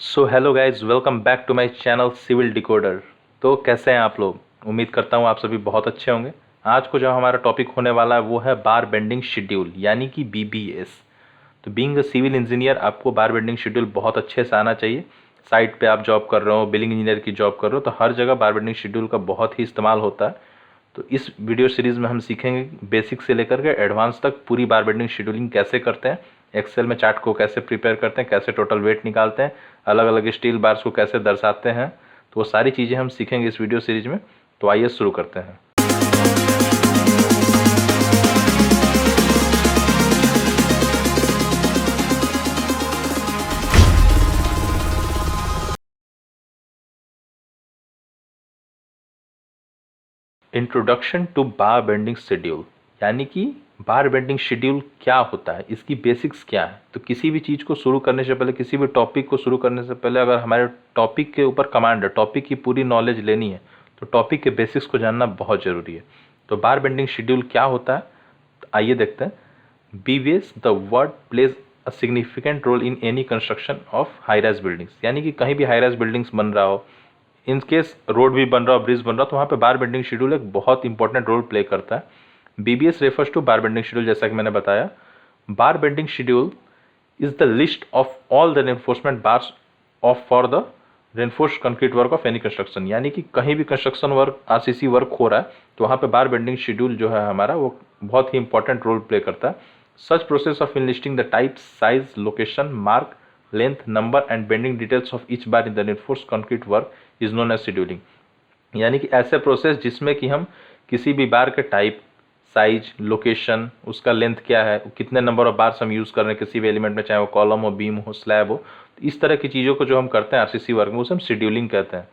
So hello guys, welcome back to my channel civil decoder. तो कैसे हैं आप लोग? उम्मीद करता हूँ आप सभी बहुत अच्छे होंगे। आज को जो हमारा टॉपिक होने वाला है वो है बार बेंडिंग शेड्यूल यानी कि बीबीएस। तो बीइंग अ सिविल इंजीनियर आपको बार बेंडिंग शेड्यूल बहुत अच्छे से आना चाहिए। साइट पे आप जॉब कर रहे हो, बिलिंग इंजीनियर की जॉब कर रहे हो, तो हर जगह बार बेंडिंग शेड्यूल का बहुत ही इस्तेमाल होता है। तो इस वीडियो सीरीज़ में हम सीखेंगे बेसिक से लेकर के एडवांस तक पूरी बार बेंडिंग शेड्यूलिंग कैसे करते हैं, एक्सेल में चार्ट को कैसे प्रिपेयर करते हैं, कैसे टोटल वेट निकालते हैं, अलग अलग स्टील बार्स को कैसे दर्शाते हैं। तो वो सारी चीज़ें हम सीखेंगे इस वीडियो सीरीज में। तो आइए शुरू करते हैं। Introduction to bar bending schedule यानी कि बार बेंडिंग शेड्यूल क्या होता है, इसकी बेसिक्स क्या है। तो किसी भी चीज़ को शुरू करने से पहले, किसी भी टॉपिक को शुरू करने से पहले अगर हमारे टॉपिक के ऊपर कमांड है, टॉपिक की पूरी नॉलेज लेनी है, तो टॉपिक के बेसिक्स को जानना बहुत ज़रूरी है। तो बार बेंडिंग शेड्यूल क्या होता है, तो आइए देखते हैं। BBS the word plays a significant role in any construction of high rise buildings, यानी कि कहीं भी हाई राइज बिल्डिंग्स बन रहा हो, इन केस रोड भी बन रहा हो, ब्रिज बन रहा हो, तो वहाँ पे बार बेंडिंग शेड्यूल एक बहुत इंपॉर्टेंट रोल प्ले करता है। BBS refers to bar bending schedule, जैसा कि मैंने बताया। Bar bending schedule is the list of all the reinforcement bars of for the reinforced concrete work of any construction, यानी कि कहीं भी कंस्ट्रक्शन वर्क, आरसीसी वर्क हो रहा है, तो वहाँ पे बार बेंडिंग शेड्यूल जो है हमारा, वो बहुत ही इंपॉर्टेंट रोल प्ले करता है। Such process of enlisting the type, size, location, mark, length, number and bending details of each bar in the reinforced concrete work is known as scheduling, यानी कि ऐसे प्रोसेस जिसमें कि हम किसी भी बार के टाइप, साइज, लोकेशन, उसका लेंथ क्या है, कितने नंबर ऑफ बार्स हम यूज़ कर रहे हैं किसी भी एलिमेंट में, चाहे वो कॉलम हो, बीम हो, स्लैब हो, तो इस तरह की चीज़ों को जो हम करते हैं आरसीसी वर्क में, उसे हम शेड्यूलिंग कहते हैं।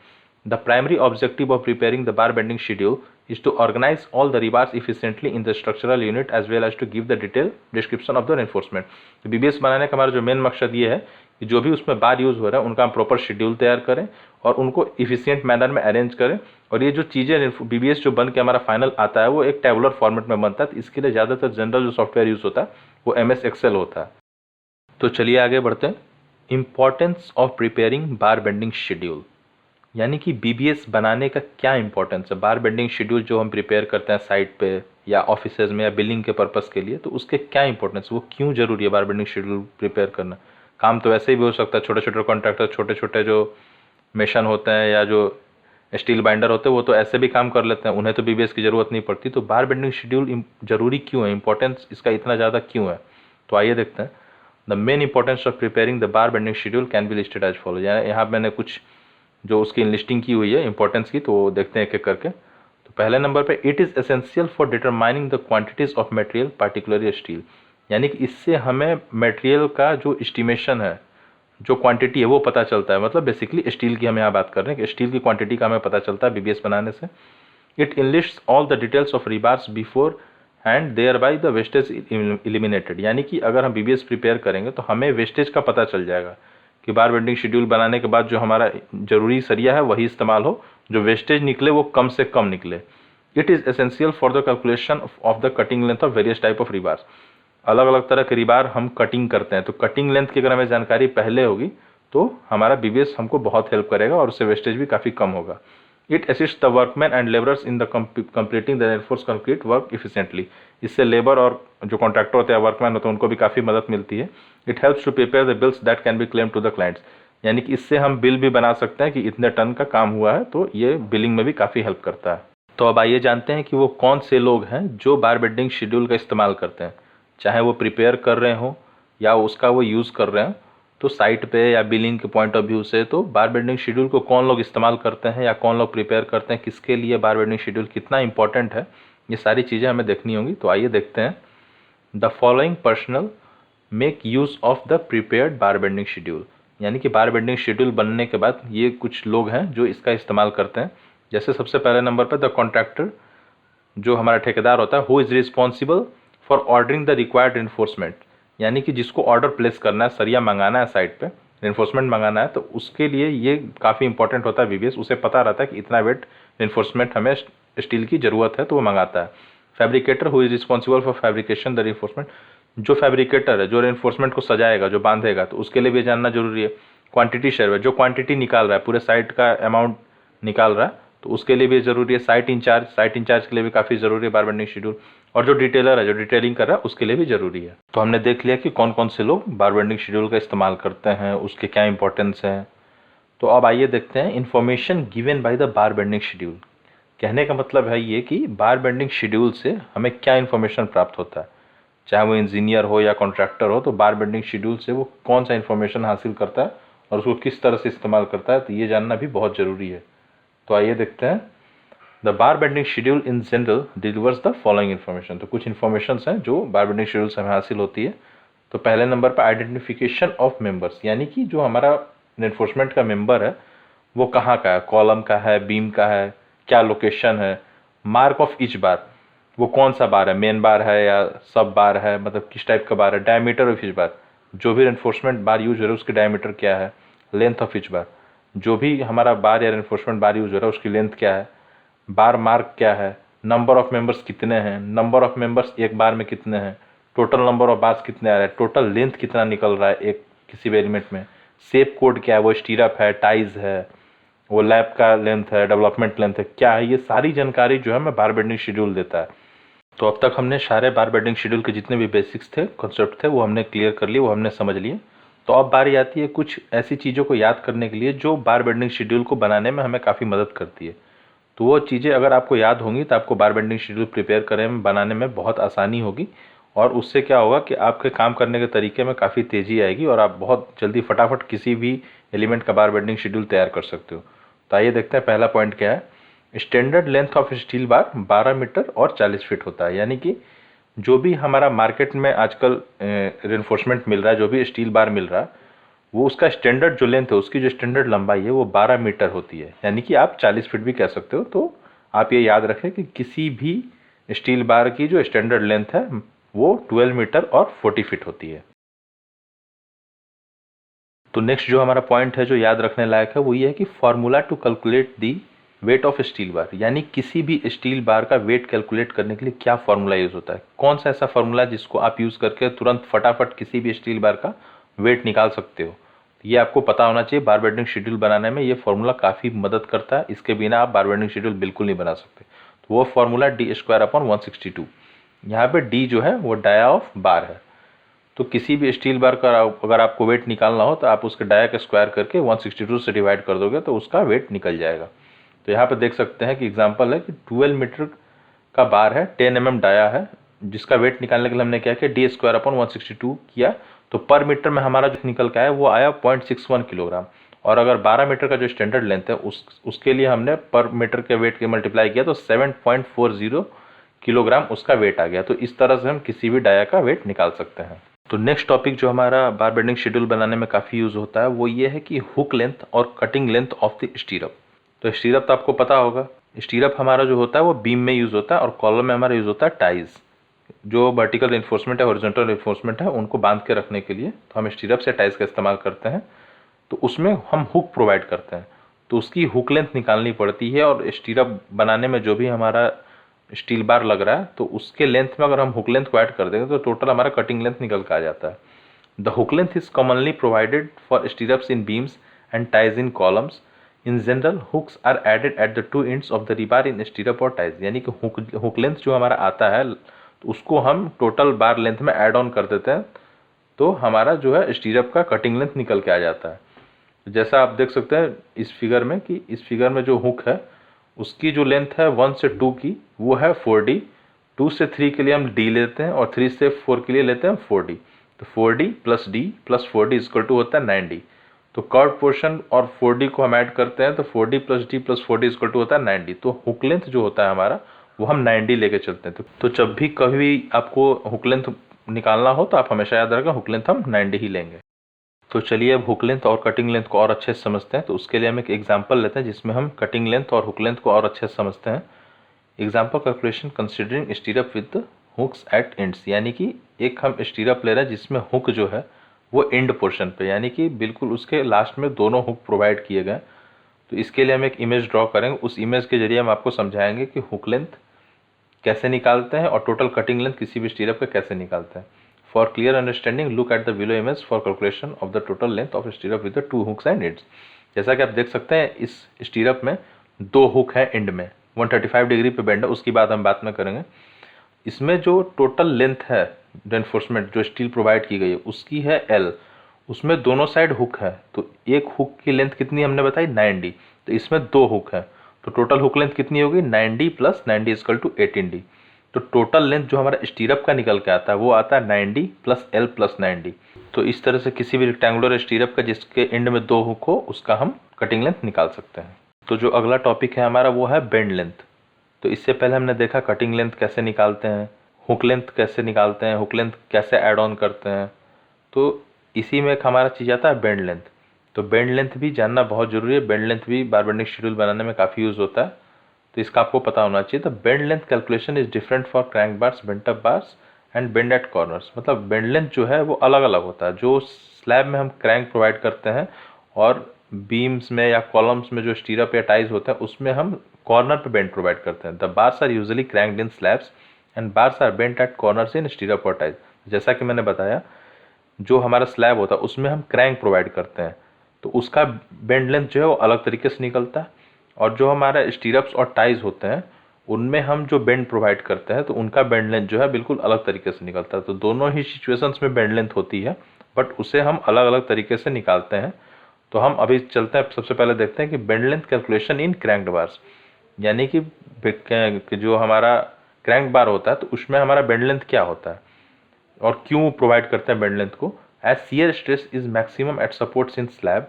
The primary objective of preparing the bar bending schedule is to organize all the rebars efficiently in the structural unit as well as to give the detailed description of the reinforcement। तो BBS बनाने का हमारा जो main मकसद ये है कि जो भी उसमें बार यूज़ हो रहा है उनका हम प्रॉपर शेड्यूल तैयार करें और उनको इफिशियंट मैनर में अरेंज करें। और ये जो चीज़ें बीबीएस जो बन के हमारा फाइनल आता है वो एक टेबुलर फॉर्मेट में बनता है। तो इसके लिए ज़्यादातर जनरल जो सॉफ्टवेयर यूज़ होता है वो MS एक्सेल होता है। तो चलिए आगे बढ़ते हैं। Importance of preparing bar bending schedule, यानी कि बीबीएस बनाने का क्या इंपॉर्टेंस है। बार बेंडिंग शेड्यूल जो हम प्रिपेयर करते हैं साइट पे या ऑफिसेज में या बिलिंग के पर्पस के लिए, तो उसके क्या इंपॉर्टेंस, वो क्यों जरूरी है बार बेंडिंग शेड्यूल प्रिपेयर करना। काम तो वैसे ही भी हो सकता है, छोटे छोटे कॉन्ट्रैक्टर, छोटे छोटे जो मेशन होते हैं या जो स्टील बाइंडर होते हैं, वो तो ऐसे भी काम कर लेते हैं, उन्हें तो बीबीएस की ज़रूरत नहीं पड़ती। तो बार बेंडिंग शेड्यूल जरूरी क्यों है, इंपॉर्टेंस इसका इतना ज़्यादा क्यों है, तो आइए देखते हैं। The main importance of preparing the bar bending schedule can be listed as follow. यहाँ मैंने कुछ जो उसकी लिस्टिंग की हुई है इंपॉर्टेंस की, तो देखते हैं एक एक करके। तो पहले नंबर पे, it is essential for determining the quantities of material particularly steel, यानी कि इससे हमें मटेरियल का जो एस्टिमेशन है, जो क्वांटिटी है वो पता चलता है। मतलब बेसिकली स्टील की हम यहाँ बात कर रहे हैं कि स्टील की क्वांटिटी का हमें पता चलता है बीबीएस बनाने से। It enlists all the details of rebars before and thereby the wastage eliminated, यानी कि अगर हम बीबीएस प्रिपेयर करेंगे तो हमें वेस्टेज का पता चल जाएगा कि बार बेंडिंग शेड्यूल बनाने के बाद जो हमारा जरूरी सरिया है वही इस्तेमाल हो, जो वेस्टेज निकले वो कम से कम निकले। It is essential for the calculation of the cutting length of various type of rebars. अलग अलग तरह के रिबार हम कटिंग करते हैं, तो कटिंग लेंथ की अगर हमें जानकारी पहले होगी तो हमारा बीबीएस हमको बहुत हेल्प करेगा और उससे वेस्टेज भी काफ़ी कम होगा। It assist the workman and labourers in the completing the reinforce concrete work efficiently, इससे लेबर और जो कॉन्ट्रैक्टर होते हैं, वर्कमैन होते हैं, उनको भी काफ़ी मदद मिलती है। It helps to prepare the bills that can be claim to the clients, यानी कि इससे हम बिल भी बना सकते हैं कि इतने टन का काम हुआ है, तो ये बिलिंग में भी काफ़ी हेल्प करता है। तो अब आइए जानते हैं कि वो कौन से लोग हैं जो बार बेंडिंग शेड्यूल का इस्तेमाल करते हैं, चाहे वो प्रिपेयर कर रहे हों या उसका वो यूज़ कर रहे हैं। तो साइट पे या बिलिंग के पॉइंट ऑफ व्यू से तो बार बेंडिंग शेड्यूल को कौन लोग इस्तेमाल करते हैं या कौन लोग प्रिपेयर करते हैं, किसके लिए बार बेंडिंग शेड्यूल कितना इंपॉर्टेंट है, ये सारी चीज़ें हमें देखनी होंगी। तो आइए देखते हैं। The following personal make use of the prepared bar bending schedule, यानी कि बार बेंडिंग शेड्यूल बनने के बाद ये कुछ लोग हैं जो इसका इस्तेमाल करते हैं। जैसे सबसे पहले नंबर पर द कॉन्ट्रैक्टर, जो हमारा ठेकेदार होता है, who is responsible for ordering the required enforcement, यानी कि जिसको ऑर्डर प्लेस करना है, सरिया मंगाना है साइट पे, रेनफोर्समेंट मंगाना है, तो उसके लिए ये काफ़ी इंपॉर्टेंट होता है बीबीएस। उसे पता रहता है कि इतना वेट रेनफोर्समेंट हमें स्टील की ज़रूरत है, तो वो मंगाता है। Fabricator who is responsible for fabrication the reinforcement, जो फैब्रिकेटर है, जो रेनफोर्समेंट को सजाएगा, जो बांधेगा, तो उसके लिए भी जानना जरूरी है। क्वांटिटी शेयर, जो क्वांटिटी निकाल रहा है, पूरे साइट का अमाउंट निकाल रहा है, तो उसके लिए भी ज़रूरी है। साइट इंचार्ज के लिए भी काफ़ी ज़रूरी है बार बेंडिंग शेड्यूल। और जो डिटेलर है, जो डिटेलिंग कर रहा है, उसके लिए भी ज़रूरी है। तो हमने देख लिया कि कौन कौन से लोग बार बेंडिंग शेड्यूल का इस्तेमाल करते हैं, उसके क्या इंपॉर्टेंस है। तो अब आइए देखते हैं information given by the bar bending schedule. कहने का मतलब है ये कि बार बेंडिंग शेड्यूल से हमें क्या इन्फॉर्मेशन प्राप्त होता है, चाहे वो इंजीनियर हो या कॉन्ट्रैक्टर हो, तो बार बेंडिंग शेड्यूल से वो कौन सा इन्फॉर्मेशन हासिल करता है और उसको किस तरह से इस्तेमाल करता है, तो ये जानना भी बहुत ज़रूरी है। तो आइए देखते हैं। The bar bending schedule in general delivers the following information. तो कुछ इन्फॉर्मेशन हैं जो बार बेंडिंग शेड्यूल से हमें हासिल होती है। तो पहले नंबर पर आइडेंटिफिकेशन ऑफ मेंबर्स, यानी कि जो हमारा एनफोर्समेंट का मेंबर है वो कहाँ का है, कॉलम का है, बीम का है, क्या लोकेशन है। मार्क ऑफ ईच बार, वो कौन सा बार है, मेन बार है या सब बार है, मतलब किस टाइप का बार है। डायमीटर ऑफ ईच बार, जो भी एनफोर्समेंट बार यूज हो रहा है उसकी डायमीटर क्या है। लेंथ ऑफ ईच बार, जो भी हमारा बार या एनफोर्समेंट बार यूज हो रहा है उसकी लेंथ क्या है। बार मार्क क्या है। नंबर ऑफ मेंबर्स कितने हैं, नंबर ऑफ मेंबर्स एक बार में कितने हैं। टोटल नंबर ऑफ बार्स कितने आ रहे हैं, टोटल लेंथ कितना निकल रहा है एक किसी भी एलिमेंट में। शेप कोड क्या है, वो स्टीरअप है, टाइज है, वो लैब का लेंथ है, डेवलपमेंट लेंथ है, क्या है। ये सारी जानकारी जो है हमें बार बेंडिंग शेड्यूल देता है। तो अब तक हमने सारे बार बेंडिंग शेड्यूल के जितने भी बेसिक्स थे, कॉन्सेप्ट थे, वो हमने क्लियर कर लिए, वो हमने समझ लिए। तो अब बारी आती है कुछ ऐसी चीज़ों को याद करने के लिए जो बार बेंडिंग शेड्यूल को बनाने में हमें काफ़ी मदद करती है। तो वो चीज़ें अगर आपको याद होंगी तो आपको बार बेंडिंग शेड्यूल प्रिपेयर करने में, बनाने में बहुत आसानी होगी। और उससे क्या होगा कि आपके काम करने के तरीके में काफ़ी तेज़ी आएगी और आप बहुत जल्दी फटाफट किसी भी एलिमेंट का बार बेंडिंग शेड्यूल तैयार कर सकते हो। तो आइए देखते हैं पहला पॉइंट क्या है। Standard length of steel bar 12 metre और 40 फीट होता है। यानी कि जो भी हमारा मार्केट में आजकल रेनफोर्समेंट मिल रहा है, जो भी स्टील बार मिल रहा है, वो उसका स्टैंडर्ड जो लेंथ है, उसकी जो स्टैंडर्ड लंबाई है वो 12 मीटर होती है। यानी कि आप 40 फीट भी कह सकते हो। तो आप ये याद रखें कि किसी भी स्टील बार की जो स्टैंडर्ड लेंथ है वो 12 मीटर और 40 फीट होती है। तो नेक्स्ट जो हमारा पॉइंट है जो याद रखने लायक है वो ये है कि formula to calculate the weight of steel bar. यानी किसी भी स्टील बार का वेट कैलकुलेट करने के लिए क्या फॉर्मूला यूज़ होता है, कौन सा ऐसा फॉर्मूला जिसको आप यूज़ करके तुरंत फटाफट किसी भी स्टील बार का वेट निकाल सकते हो। ये आपको पता होना चाहिए। बार बेंडिंग शेड्यूल बनाने में ये फॉर्मूला काफ़ी मदद करता है। इसके बिना आप बार बेंडिंग शेड्यूल बिल्कुल नहीं बना सकते। तो वो फॉर्मूला d²/162। यहाँ पे d जो है वो डाया ऑफ बार है। तो किसी भी स्टील बार का अगर आपको वेट निकालना हो तो आप उसके डाया का स्क्वायर करके 162 से डिवाइड कर दोगे तो उसका वेट निकल जाएगा। तो यहाँ पे देख सकते हैं कि एग्जांपल है कि 12 मीटर का बार है, 10 mm डाया है, जिसका वेट निकालने के लिए हमने क्या किया, d²/162 किया। तो पर मीटर में हमारा जो निकल के आया वो आया 0.61 किलोग्राम। और अगर 12 मीटर का जो स्टैंडर्ड लेंथ है उसके लिए हमने पर मीटर के वेट के मल्टीप्लाई किया तो 7.40 किलोग्राम उसका वेट आ गया। तो इस तरह से हम किसी भी डाया का वेट निकाल सकते हैं। तो नेक्स्ट टॉपिक जो हमारा बार बेंडिंग शेड्यूल बनाने में काफ़ी यूज़ होता है वो ये है कि हुक लेंथ और कटिंग लेंथ ऑफ द स्टीरअप। तो स्टीरअप तो आपको पता होगा, स्टीरअप हमारा जो होता है वो बीम में यूज़ होता है और कॉलम में हमारा यूज़ होता है टाइज। जो वर्टिकल इन्फोर्समेंट है, हॉरिजॉन्टल इन्फोर्समेंट है, उनको बांध के रखने के लिए तो हम स्टीरअप से टाइज का इस्तेमाल करते हैं। तो उसमें हम हुक प्रोवाइड करते हैं, तो उसकी हुक लेंथ निकालनी पड़ती है। और स्टीरअप बनाने में जो भी हमारा स्टील बार लग रहा है तो उसके लेंथ में अगर हम हुक लेंथ को ऐड कर देंगे तो टोटल हमारा कटिंग लेंथ निकल के आ जाता है। The hook length is commonly provided for stirrups in beams and ties in columns. In general hooks are added at the two ends of the rebar in stirrup और ties. यानी कि hook length जो हमारा आता है तो उसको हम टोटल बार लेंथ में ऐड ऑन कर देते हैं, तो हमारा जो है स्टीरअप का कटिंग लेंथ निकल के आ जाता है। जैसा आप देख सकते हैं इस फिगर में कि इस फिगर में जो हुक है उसकी जो लेंथ है 1 से 2 की वो है 4D। 2 से 3 के लिए हम D लेते हैं और 3 से 4 के लिए लेते हैं 4D। तो 4D plus D plus 4D equal to होता है 9D। तो कर्व पोर्शन और 4D को हम ऐड करते हैं तो 4D plus D plus 4D equal to होता है 9D। तो हुक लेंथ जो होता है हमारा वो हम 9D लेके चलते हैं। तो जब भी कभी आपको हुक लेंथ निकालना हो तो आप हमेशा याद रखें हुक लेंथ हम 9D ही लेंगे। तो चलिए अब हुक लेंथ और कटिंग लेंथ को और अच्छे से समझते हैं। तो उसके लिए हम एक एग्जांपल लेते हैं जिसमें हम कटिंग लेंथ और हुक लेंथ को और अच्छे से समझते हैं। Example calculation considering stirrup with hooks at ends. यानी कि एक हम स्टीरअप ले रहे हैं जिसमें हुक जो है वो एंड पोर्शन पे, यानी कि बिल्कुल उसके लास्ट में दोनों हुक प्रोवाइड किए गए। तो इसके लिए हम एक इमेज ड्रॉ करेंगे, उस इमेज के जरिए हम आपको समझाएंगे कि हुक लेंथ कैसे निकालते हैं और टोटल कटिंग लेंथ किसी भी स्टीरअप का कैसे निकालते हैं। For clear understanding look at the below image for calculation of the total length of stirrup with the 2 hooks and ends. जैसा कि आप देख सकते हैं इस स्टीरअप में 2 हुक है एंड में, 135 डिग्री पे बेंड है, उसकी बात हम बाद में करेंगे। इसमें जो टोटल लेंथ है रेनफोर्समेंट जो स्टील प्रोवाइड की गई है उसकी है L, उसमें दोनों साइड हुक है, तो एक हुक की लेंथ कितनी हमने बताई 9D, तो इसमें 2 हुक है, तो टोटल हुक लेंथ कितनी होगी 9D plus 9D is equal to 18D। तो टोटल लेंथ जो हमारा स्टीरअप का निकल के आता है वो आता है 9D plus L plus 9D। तो इस तरह से किसी भी रेक्टेंगुलर स्टीरअप का जिसके एंड में 2 हुक हो उसका हम कटिंग लेंथ निकाल सकते हैं। तो जो अगला टॉपिक है हमारा वो है बेंड लेंथ। तो इससे पहले हमने देखा कटिंग लेंथ कैसे निकालते हैं, हुक लेंथ कैसे निकालते हैं, हुक लेंथ कैसे ऐड ऑन करते हैं। तो इसी में एक हमारा चीज़ आता है बेंड लेंथ। तो बेंड लेंथ भी जानना बहुत ज़रूरी है, बेंड लेंथ भी बार बेंडिंग शेड्यूल बनाने में काफ़ी यूज़ होता है, तो इसका आपको पता होना चाहिए। तो bend length calculation is different for crank bars, bent up bars and bend at corners. मतलब बेंड लेंथ जो है वो अलग अलग होता है। जो स्लैब में हम क्रैंक प्रोवाइड करते हैं और बीम्स में या कॉलम्स में जो स्टीरअप या टाइज होता है उसमें हम कॉर्नर पे बेंड प्रोवाइड करते हैं। The bars are usually cranked in slabs and bars are bent at corners in stirrup और टाइज। जैसा कि मैंने बताया जो हमारा स्लैब होता है उसमें हम क्रैंक प्रोवाइड करते हैं तो उसका बेंड लेंथ जो है वो अलग तरीके से निकलता है, और जो हमारा स्टीरअप्स और टाइज होते हैं उनमें हम जो बेंड प्रोवाइड करते हैं तो उनका बेंड लेंथ जो है बिल्कुल अलग तरीके से निकलता है। तो दोनों ही सिचुएशंस में बेंड लेंथ होती है बट उसे हम अलग अलग तरीके से निकालते हैं। तो हम अभी चलते हैं, सबसे पहले देखते हैं कि bend length calculation in cranked bars, यानी कि जो हमारा क्रैंक बार होता है तो उसमें हमारा बेंड लेंथ क्या होता है और क्यों प्रोवाइड करते हैं बेंड लेंथ को। As shear stress is maximum at supports in slab,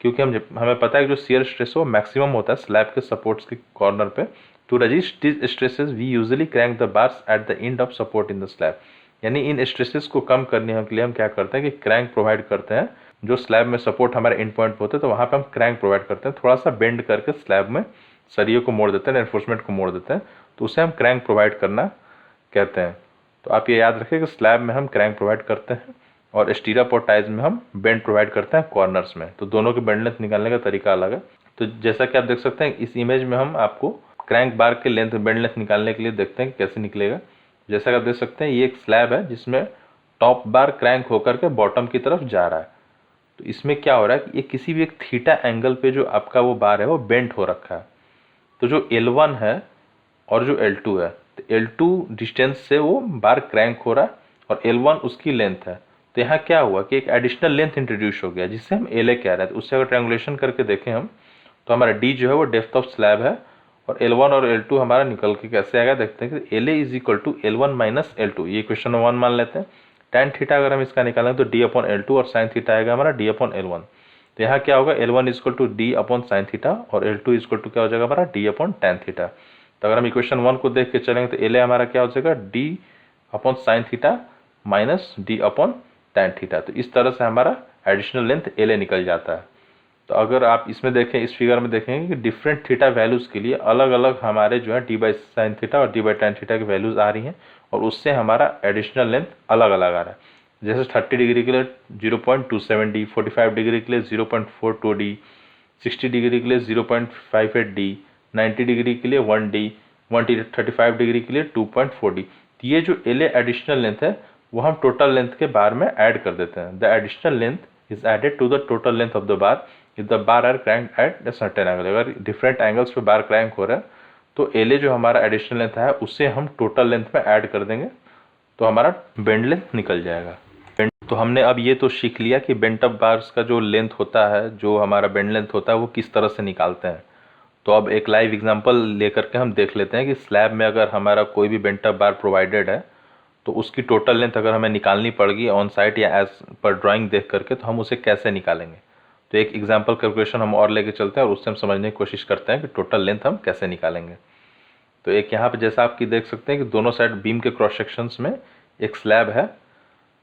क्योंकि हमें पता है कि जो शियर स्ट्रेस हो मैक्सिमम होता है स्लैब के सपोर्ट्स के कॉर्नर पे। To resist this stresses we usually crank the bars at the end of support in the slab, यानी इन स्ट्रेसेस को कम करने के लिए हम क्या करते हैं कि क्रैंक प्रोवाइड करते हैं। जो स्लैब में सपोर्ट हमारे एंड पॉइंट पे होते हैं तो वहाँ पे हम क्रैंक प्रोवाइड करते हैं, थोड़ा सा बेंड करके स्लैब में सरिये को मोड़ देते हैं, एनफोर्समेंट को मोड़ देते हैं, तो उसे हम क्रैंक प्रोवाइड करना कहते हैं। तो आप ये याद रखें कि स्लैब में हम क्रैंक प्रोवाइड करते हैं और स्टीरअप और टाइज में हम बेंड प्रोवाइड करते हैं कॉर्नर्स में। तो दोनों की बेंड लेंथ निकालने का तरीका अलग है। तो जैसा कि आप देख सकते हैं इस इमेज में हम आपको क्रैंक बार के लेंथ बेंड लेंथ निकालने के लिए देखते हैं कि कैसे निकलेगा। जैसा कि आप देख सकते हैं ये एक स्लैब है जिसमें टॉप बार क्रैंक होकर के बॉटम की तरफ जा रहा है। तो इसमें क्या हो रहा है कि ये किसी भी एक थीटा एंगल पे जो आपका वो बार है वो बेंड हो रखा है। तो जो L1 है और जो L2 है, तो L2 डिस्टेंस से वो बार क्रैंक हो रहा है और L1 उसकी लेंथ है। तो यहाँ क्या हुआ कि एक एडिशनल लेंथ इंट्रोड्यूस हो गया जिससे हम LA कह रहे थे। उससे अगर ट्रायंगुलेशन करके देखें हम तो हमारा D जो है वो डेप्थ ऑफ स्लैब है और L1 और L2 हमारा निकल के कैसे आएगा देखते हैं कि LA is equal to L1 minus L2, ये क्वेश्चन 1 मान लेते हैं। tan थीटा अगर हम इसका निकालें तो D अपॉन L2 और sin थीटा आएगा हमारा D अपॉन L1। तो यहाँ क्या होगा L1 is equal to D upon sine theta और L2 इज इक्वल टू क्या हो जाएगा हमारा D अपॉन tan थीटा। तो अगर हम इक्वेशन 1 को देख के चलेंगे तो LA हमारा क्या हो जाएगा D upon sine theta minus D upon tan theta. तो इस तरह से हमारा एडिशनल लेंथ LA निकल जाता है। तो अगर आप इसमें देखें इस फिगर में देखेंगे कि डिफरेंट थीटा वैल्यूज़ के लिए अलग अलग हमारे जो है D बाई साइन थीटा और D बाई tan थीटा की वैल्यूज़ आ रही हैं और उससे हमारा एडिशनल लेंथ अलग अलग आ रहा है। जैसे 30 डिग्री के लिए 0.27D, 45 डिग्री के लिए 0.42D, 60 डिग्री के लिए 0.58D, 90 डिग्री के लिए 1D, 135 डिग्री के लिए 2.4D। तो ये जो LA एडिशनल लेंथ है वो हम टोटल लेंथ के बार में ऐड कर देते हैं। The additional length is added to the total length of the bar if the bar are crank at the certain angle. अगर डिफरेंट एंगल्स पे बार क्रैंक हो रहा है तो LA जो हमारा एडिशनल लेंथ है उसे हम टोटल लेंथ में ऐड कर देंगे तो हमारा बेंड लेंथ निकल जाएगा। तो हमने अब ये तो सीख लिया कि बेंट अप बार्स का जो लेंथ होता है, जो हमारा बेंड लेंथ होता है वो किस तरह से निकालते हैं। तो अब एक लाइव एग्जांपल लेकर के हम देख लेते हैं कि स्लैब में अगर हमारा कोई भी बेंट अप बार प्रोवाइडेड है तो उसकी टोटल लेंथ अगर हमें निकालनी पड़ेगी ऑन साइट या एज पर ड्राइंग देख करके तो हम उसे कैसे निकालेंगे। तो एक एग्जाम्पल कैलकुलेशन हम और लेके चलते हैं और उससे हम समझने की कोशिश करते हैं कि टोटल लेंथ हम कैसे निकालेंगे। तो एक यहाँ पर जैसा आपकी देख सकते हैं कि दोनों साइड बीम के क्रॉस सेक्शंस में एक स्लैब है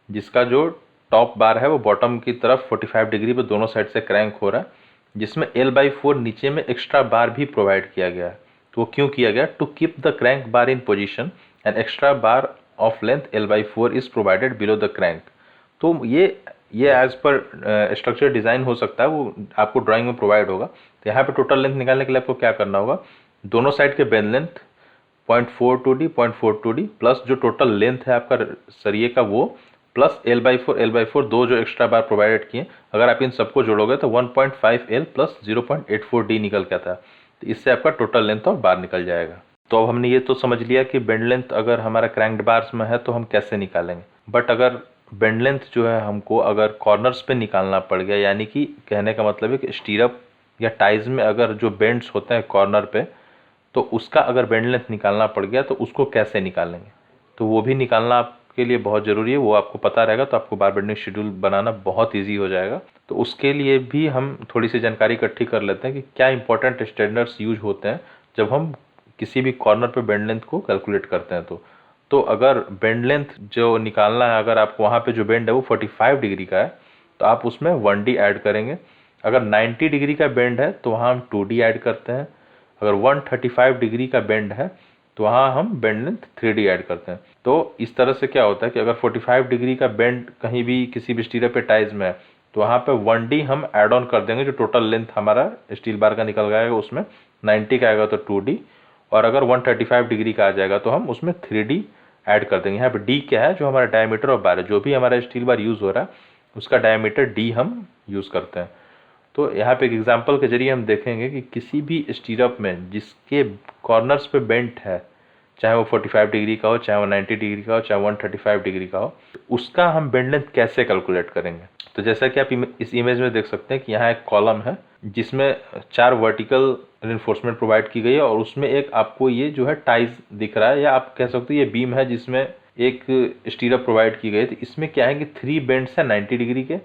जिसका जो टॉप बार है वो बॉटम की तरफ 45 डिग्री पे दोनों साइड से क्रैंक हो रहा है, जिसमें L/4 नीचे में एक्स्ट्रा बार भी प्रोवाइड किया गया है। तो वो क्यों किया गया? To keep the crank bar in position and extra bar of length L/4 is provided below the crank. तो ये एज पर स्ट्रक्चर डिज़ाइन हो सकता है, वो आपको ड्राइंग में प्रोवाइड होगा। तो यहाँ पे टोटल लेंथ निकालने के लिए आपको क्या करना होगा, दोनों साइड के बेंड लेंथ 0.42D प्लस जो टोटल लेंथ है आपका सरिये का वो प्लस L/4 दो जो एक्स्ट्रा बार प्रोवाइडेड किए, अगर आप इन सबको जोड़ोगे तो 1.5L प्लस 0.84D निकल के आता है। तो इससे आपका टोटल लेंथ ऑफ बार निकल जाएगा। तो अब हमने ये तो समझ लिया कि बेंड लेंथ अगर हमारा क्रैंक्ड बार्स में है तो हम कैसे निकालेंगे। बट अगर बेंड लेंथ जो है हमको अगर कॉर्नर्स पे निकालना पड़ गया, यानी कि कहने का मतलब है कि स्टीरअप या टाइज में अगर जो बेंड्स होते हैं कॉर्नर पे, तो उसका अगर बेंड लेंथ निकालना पड़ गया तो उसको कैसे निकालेंगे, तो वो भी निकालना आपके लिए बहुत ज़रूरी है। वो आपको पता रहेगा तो आपको बार बेंडिंग शेड्यूल बनाना बहुत ईजी हो जाएगा। तो उसके लिए भी हम थोड़ी सी जानकारी इकट्ठी कर लेते हैं कि क्या इंपॉर्टेंट स्टैंडर्ड्स यूज होते हैं जब हम किसी भी कॉर्नर पे बेंड लेंथ को कैलकुलेट करते हैं। तो अगर बेंड लेंथ जो निकालना है, अगर आपको वहाँ पे जो बेंड है वो 45 डिग्री का है तो आप उसमें 1D ऐड करेंगे। अगर 90 डिग्री का बेंड है तो वहाँ हम 2D ऐड करते हैं। अगर 135 डिग्री का बेंड है तो वहाँ हम बेंड लेंथ 3D ऐड करते हैं। तो इस तरह से क्या होता है कि अगर 45 डिग्री का बेंड कहीं भी किसी भी स्टीरियो पे टाइज में है तो वहाँ पे 1D हम ऐड ऑन कर देंगे, जो टोटल लेंथ हमारा स्टील बार का निकल जाएगा उसमें 90 का आएगा तो 2D, और अगर 135 डिग्री का आ जाएगा तो हम उसमें 3D ऐड कर देंगे। यहाँ पे D क्या है, जो हमारा डायमीटर ऑफ बार है, जो भी हमारा स्टील बार यूज़ हो रहा है उसका डायमीटर D हम यूज़ करते हैं। तो यहाँ पे एक एग्जांपल के जरिए हम देखेंगे कि किसी भी स्टीरअप में जिसके कॉर्नर्स पे बेंट है, चाहे वो 45 डिग्री का हो, चाहे वो 90 डिग्री का हो, चाहे 135 डिग्री का हो, उसका हम बेंड लेंथ कैसे कैलकुलेट करेंगे। तो जैसा कि आप इस इमेज में देख सकते हैं कि यहाँ एक कॉलम है जिसमें 4 वर्टिकल रिइंफोर्समेंट प्रोवाइड की गई है, और उसमें एक आपको ये जो है टाइज दिख रहा है, या आप कह सकते हो ये बीम है जिसमें एक स्टीरअप प्रोवाइड की गई है। तो इसमें क्या है कि 3 बेंड्स हैं 90 डिग्री के,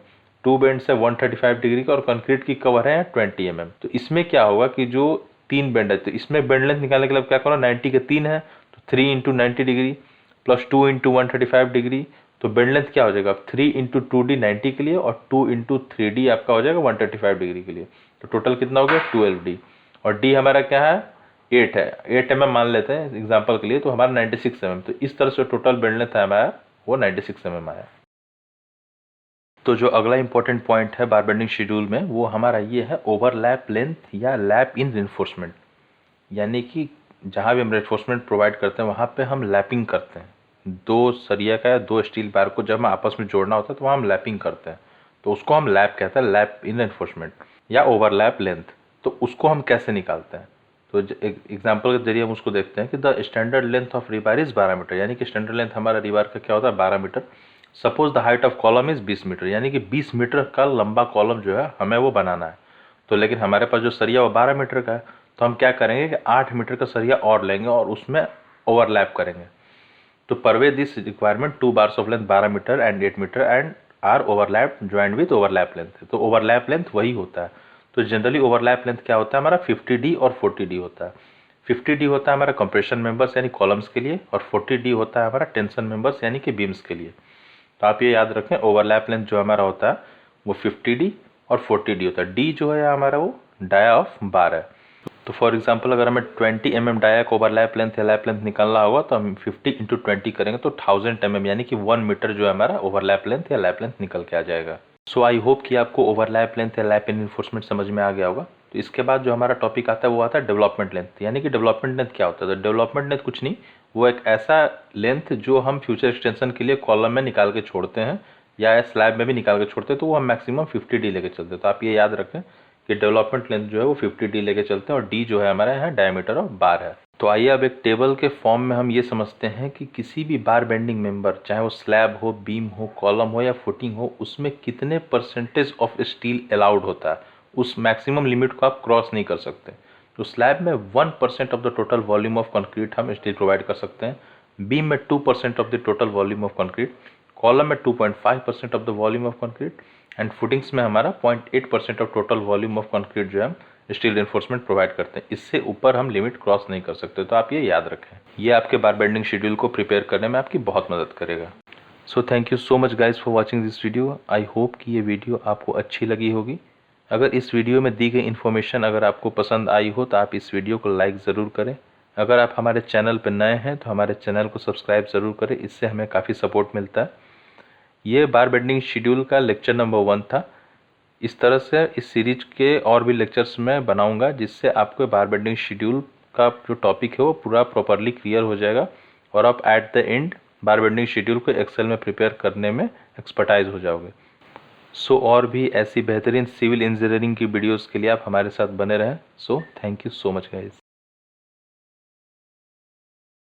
2 बेंड्स है 135 डिग्री का, और कंक्रीट की कवर है 20 mm। तो इसमें क्या होगा कि जो 3 बेंड है, तो इसमें बेंड लेंथ निकालने के लिए क्या करो, 90 के 3 है तो 3 into 90 degree plus 2 into 135 degree, तो बेंड लेंथ क्या हो जाएगा 3 इंटू 2D 90 के लिए, और 2 इंटू 3D आपका हो जाएगा 135 डिग्री के लिए। तो टोटल कितना हो गया 12D, और D हमारा क्या है 8 है, 8 mm मान लेते हैं एग्जाम्पल के लिए, तो हमारा 96 mm। तो इस तरह से टोटल बेंड लेंथ है हमारा वो 96 mm आया। तो जो अगला इंपॉर्टेंट पॉइंट है बार बेंडिंग शेड्यूल में वो हमारा ये है ओवरलैप लेंथ या लैप इन रिइंफोर्समेंट, यानी कि जहाँ भी हम रिइंफोर्समेंट प्रोवाइड करते हैं वहाँ पे हम लैपिंग करते हैं। दो सरिया का या दो स्टील बार को जब हम आपस में जोड़ना होता है तो वहाँ हम लैपिंग करते हैं, तो उसको हम लैप कहते हैं, लैप इन रिइंफोर्समेंट या ओवरलैप लेंथ। तो उसको हम कैसे निकालते हैं, तो एग्जाम्पल के जरिए हम उसको देखते हैं कि the standard length of rebar is 12 metre, यानी कि स्टैंडर्ड लेंथ हमारा रिबार का क्या होता है 12 metre. Suppose the height of column is 20 metre, यानी कि 20 मीटर का लंबा कॉलम जो है हमें वो बनाना है। तो लेकिन हमारे पास जो सरिया वो 12 मीटर का है, तो हम क्या करेंगे कि 8 मीटर का सरिया और लेंगे और उसमें ओवरलैप करेंगे। तो परवे this requirement 2 bars of length 12 metre and 8 metre and are overlap joint with overlap length. तो ओवरलैप लेंथ वही होता है। तो जनरली ओवरलैप लेंथ क्या होता है हमारा 50D और 40D होता है। 50D होता है हमारा कंप्रेशन मेंबर्स यानी कॉलम्स के लिए, और 40D होता है हमारा टेंशन मेंबर्स यानी कि बीम्स के लिए। तो आप ये याद रखें ओवरलैप लेंथ जो हमारा होता है वो 50D और 40D होता है। D जो है हमारा वो डाया ऑफ बार है। तो फॉर एग्जांपल अगर हमें 20 mm डाया का ओवरलैप लेंथ या लैप लेंथ निकालना होगा तो हम 50 इंटू 20 करेंगे तो 1000 mm यानी कि 1 मीटर जो है हमारा ओवरलैप लेंथ या लैप लेंथ निकल के आ जाएगा। सो आई होप कि आपको ओवरलैप लेंथ या लैप इन रिइंफोर्समेंट समझ में आ गया होगा। तो इसके बाद जो हमारा टॉपिक आता है वो आता है डेवलपमेंट लेंथ, यानी कि डेवलपमेंट लेंथ क्या होता है। तो डेवलपमेंट लेंथ कुछ नहीं, वो एक ऐसा लेंथ जो हम फ्यूचर एक्सटेंशन के लिए कॉलम में निकाल के छोड़ते हैं या स्लैब में भी निकाल के छोड़ते हैं, तो वो हम मैक्सिमम 50D लेके चलते हैं। तो आप ये याद रखें कि डेवलपमेंट लेंथ जो है वो 50D लेके चलते हैं, और D जो है हमारा यहाँ डायमीटर ऑफ बार है। तो आइए अब एक टेबल के फॉर्म में हम ये समझते हैं कि किसी भी बार बेंडिंग मेंबर, चाहे वो स्लैब हो, बीम हो, कॉलम हो या फुटिंग हो, उसमें कितने परसेंटेज ऑफ स्टील अलाउड होता है। उस मैक्सिमम लिमिट को आप क्रॉस नहीं कर सकते। तो स्लैब में 1% of the total volume of concrete हम स्टील प्रोवाइड कर सकते हैं, बीम में 2% of the total volume of concrete, column में 2.5% of the volume of concrete, and footings में हमारा 0.8% of total volume of concrete जो है हम स्टील रिइंफोर्समेंट प्रोवाइड करते हैं। इससे ऊपर हम लिमिट क्रॉस नहीं कर सकते। तो आप ये याद रखें, ये आपके बार बेंडिंग शेड्यूल को प्रिपेयर करने में आपकी बहुत मदद करेगा। So thank you so much guys for watching this video. I hope कि ये वीडियो आपको अच्छी लगी होगी। अगर इस वीडियो में दी गई इन्फॉर्मेशन अगर आपको पसंद आई हो तो आप इस वीडियो को लाइक ज़रूर करें। अगर आप हमारे चैनल पर नए हैं तो हमारे चैनल को सब्सक्राइब ज़रूर करें, इससे हमें काफ़ी सपोर्ट मिलता है। ये बार बेंडिंग शेड्यूल का लेक्चर नंबर 1 था। इस तरह से इस सीरीज के और भी लेक्चर्स मैं बनाऊंगा जिससे आपको बार बेंडिंग शेड्यूल का जो टॉपिक है वो पूरा प्रॉपरली क्लियर हो जाएगा, और आप eight the and bar bending schedule को एक्सेल में प्रिपेयर करने में एक्सपर्टाइज हो जाओगे। सो और भी ऐसी बेहतरीन सिविल इंजीनियरिंग की वीडियोस के लिए आप हमारे साथ बने रहें। So thank you so much guys.